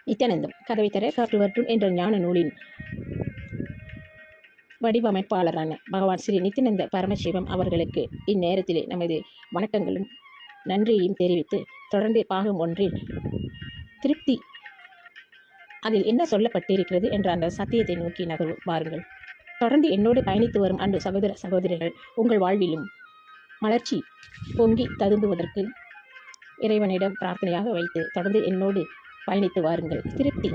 நித்யானந்தம் கதவை தர காற்று வரட்டும் என்ற ஞான நூலின் வடிவமைப்பாளரான பகவான் ஸ்ரீ நித்யானந்த பரமசிவம் அவர்களுக்கு இந்நேரத்திலே நமது வணக்கங்களும் நன்றியையும் தெரிவித்து தொடர்ந்து பாகம் ஒன்றில் திருப்தி அதில் என்ன சொல்லப்பட்டிருக்கிறது என்ற அந்த சத்தியத்தை நோக்கி நகர்வு வாருங்கள். தொடர்ந்து என்னோடு பயணித்து வரும் அன்பு சகோதர சகோதரிகள் உங்கள் வாழ்விலும் மலர்ச்சி பொங்கி ததும்புவதற்கு இறைவனிடம் பிரார்த்தனையாக வைத்து தொடர்ந்து என்னோடு பயணித்து வாருங்கள். திருப்தி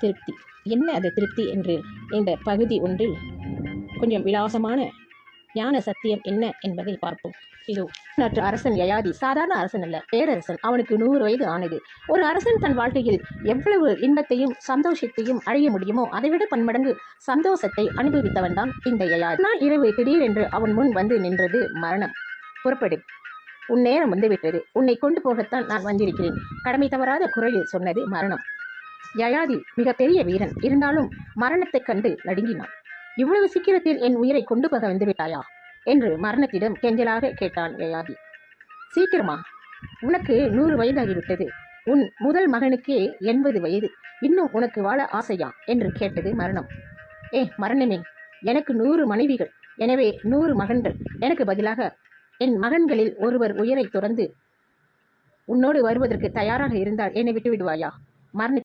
திருப்தி என்ன அது திருப்தி என்று இந்த பகுதி ஒன்றில் கொஞ்சம் விலாசமான ஞான சத்தியம் என்ன என்பதை பார்ப்போம். இதோ நாட்டு அரசன் யயாதி சாதாரண அரசன் அல்ல, பேரரசன். அவனுக்கு 100 வயது ஆனது. ஒரு அரசன் தன் வாழ்க்கையில் எவ்வளவு இன்பத்தையும் சந்தோஷத்தையும் அடைய முடியுமோ அதைவிட பன்மடங்கு சந்தோஷத்தை அனுபவித்தவன் தான் இந்த யயாதி. நாள் இரவு திடீரென்று அவன் முன் வந்து நின்றது மரணம். புறப்படு, உன் நேரம் வந்துவிட்டது, உன்னை கொண்டு போகத்தான் நான் வந்திருக்கிறேன், கடமை தவறாத குரலில் சொன்னது மரணம். யயாதி மிகப்பெரிய வீரன், இருந்தாலும் மரணத்தைக் கண்டு நடுங்கினான். இவ்வளவு சீக்கிரத்தில் என் உயிரை கொண்டு போக வந்துவிட்டாயா என்று மரணத்திடம் கெஞ்சலாக கேட்டான் யயாதி. சீக்கிரமா? உனக்கு 100 வயதாகிவிட்டது, உன் முதல் மகனுக்கே 80 வயது, இன்னும் உனக்கு வாழ ஆசையா என்று கேட்டது மரணம். மரணமே, எனக்கு 100 மனைவிகள், எனவே 100 மகன்கள். எனக்கு பதிலாக என் மகன்களில் ஒருவர் உயிரை துறந்து உன்னோடு வருவதற்கு தயாராக இருந்தால் என்னை விட்டு விடுவாயா? மரண